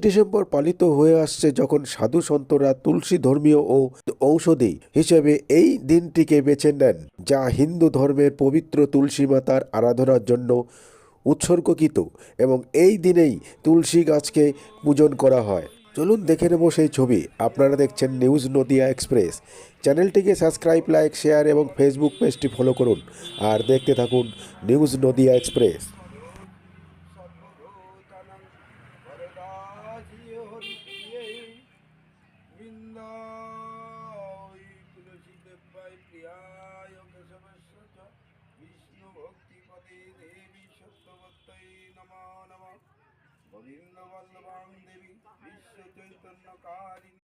December পালিত হয়ে আসছে যখন সাধু সন্তরা তুলসী ধর্মীয় ও ঔষধি হিসেবে এই দিনটিকে বেছে নেন, যা হিন্দু ধর্মের পবিত্র তুলসী মাতার আরাধনার জন্য উৎসর্গকৃত, এবং এই দিনেই তুলসী গাছকে পূজন করা হয়। চলুন দেখে নেব সেই ছবি। আপনারা দেখছেন নিউজ নদিয়া এক্সপ্রেস। চ্যানেলটিকে সাবস্ক্রাইব, লাইক, শেয়ার এবং ফেসবুক পেজটি ফলো করুন আর দেখতে থাকুন নিউজ নদিয়া এক্সপ্রেস। विष्णु भक्तिपते देवी सत्यवत्तये नमो नमः। गोविंद वल्लभां देवी विश्व चैतन्यकारिणी।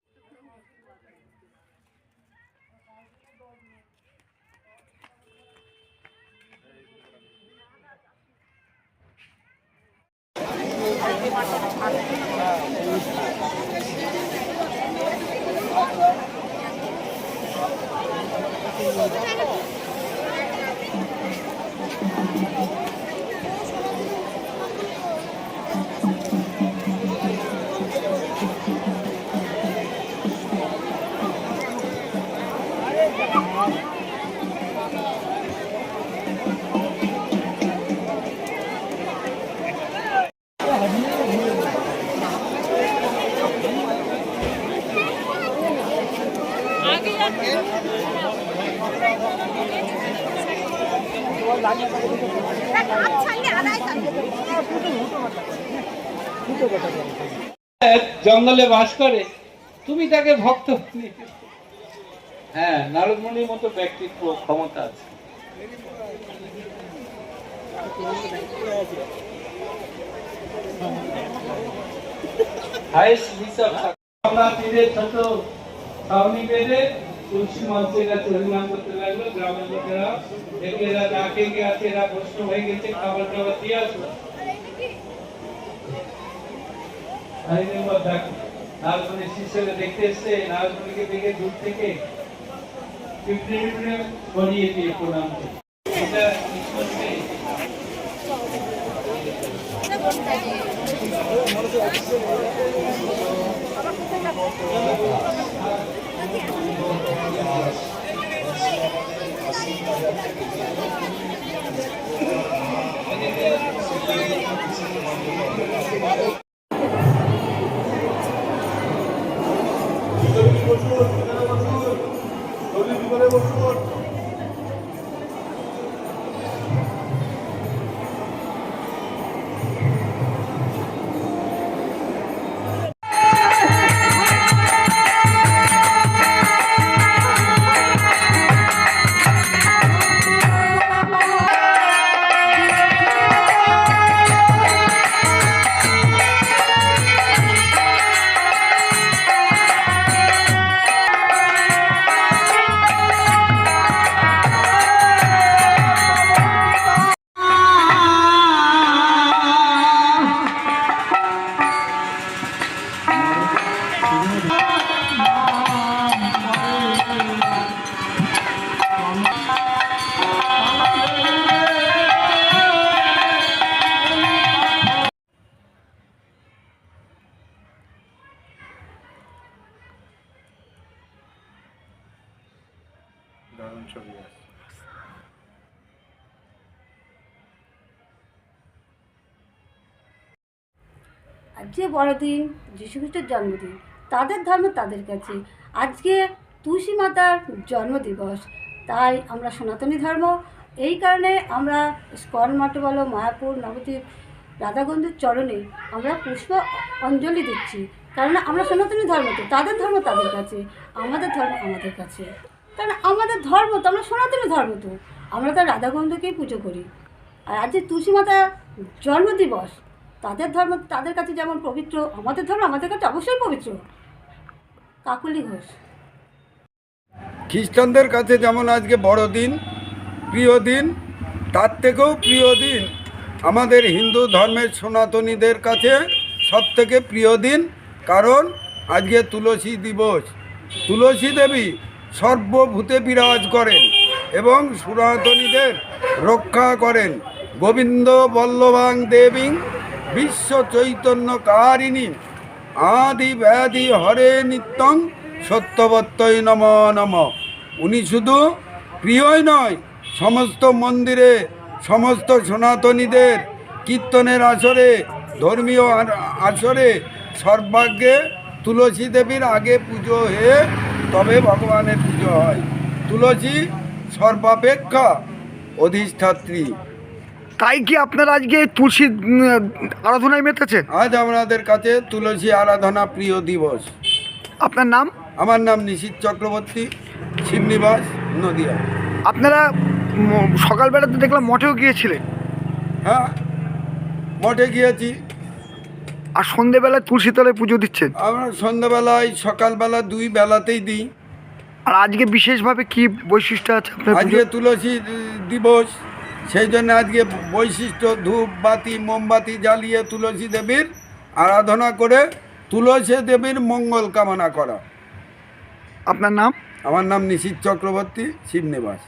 জঙ্গলে বাস করে, তুমি তাকে ভক্ত। হ্যাঁ, নারদমুনির মতো ব্যক্তিত্ব, ক্ষমতা আছে। ছোট ছাউনি বেঁধে তুলসী মঞ্চে এরা হরিনাম করতে লাগলো। গ্রামের লোকেরা দেখে এরা ডাকে গিয়ে এরা প্রশ্ন হয়ে গেছে, খাবার টাবার দিয়ে আসলো। নারদমুনি শিষ্যকে দেখতে এসছে, নারদমুনিকে দেখে দূর থেকে পিঁপড়ে ছড়িয়ে দিয়ে প্রণাম করে। এটা দারুণ ছবি আছে। আজকে বড়দিন, যীশুখ্রিস্টের জন্মদিন। তাদের ধর্ম তাদের কাছে। আজকে তুলসী মাতার জন্মদিবস, তাই আমরা সনাতনী ধর্ম। এই কারণে আমরা স্কন মঠে বলো, মায়াপুর, নবদ্বীপ, রাধাগন্ধুর চরণে আমরা পুষ্প অঞ্জলি দিচ্ছি। কারণ আমরা সনাতনী ধর্ম, তো তাদের ধর্ম তাদের কাছে, আমাদের ধর্ম আমাদের কাছে। কারণ আমাদের ধর্ম তো, আমরা সনাতনী ধর্ম, তো আমরা তো রাধাগন্ধকেই পুজো করি। আর আজকে তুলসী মাতার জন্মদিবস, তাদের ধর্ম তাদের কাছে যেমন পবিত্র, আমাদের ধর্ম আমাদের কাছে অবশ্যই পবিত্র। কাকুলি ঘোষ। খ্রিস্টানদের কাছে যেমন আজকে বড়দিন, প্রিয় দিন, তার থেকেও প্রিয় দিন আমাদের হিন্দু ধর্মের সনাতনীদের কাছে সবথেকে প্রিয় দিন। কারণ আজকে তুলসী দিবস। তুলসী দেবী সর্বভূতে বিরাজ করেন। এবং সনাতনীদের রক্ষা করেন। গোবিন্দ বল্লভাং দেবীং বিশ্ব চৈতন্য কারিণী আদি ব্যাধি হরে নিত্যং সত্যবত্যই নম নম। উনি শুধু প্রিয়ই নয়, সমস্ত মন্দিরে সমস্ত সনাতনীদের কীর্তনের আসরে, ধর্মীয় আসরে সর্বাগ্যে তুলসী দেবীর আগে পুজো হয়ে তবে ভগবানের পুজো হয়। তুলসী সর্বাপেক্ষা অধিষ্ঠাত্রী। তাই কি আপনারা আজকে তুলসী আরাধনায় মেতেছেন? আজ আমাদের কাছে তুলসী আরাধনা প্রিয় দিবস। আপনার নাম? আমার নাম নিশীথ চক্রবর্তী, শিবনিবাস, নদিয়া। আপনারা সকালবেলাতে দেখলাম মঠেও গিয়েছিলেন। হ্যাঁ, মঠে গিয়েছি। আর সন্ধেবেলায় তুলসী তলায় পুজো দিচ্ছেন। আমরা সন্ধ্যাবেলায় সকালবেলা দুই বেলাতেই দিই। আর আজকে বিশেষভাবে কি বৈশিষ্ট্য আছে আপনার আজকে পুজোর? তুলসী দিবস, সেই জন্য আজকে বৈশিষ্ট্য ধূপ বাতি মোমবাতি জ্বালিয়ে তুলসী দেবীর আরাধনা করে তুলসী দেবীর মঙ্গল কামনা করা। আপনার নাম? আমার নাম নিশীথ চক্রবর্তী, শিবনিবাস।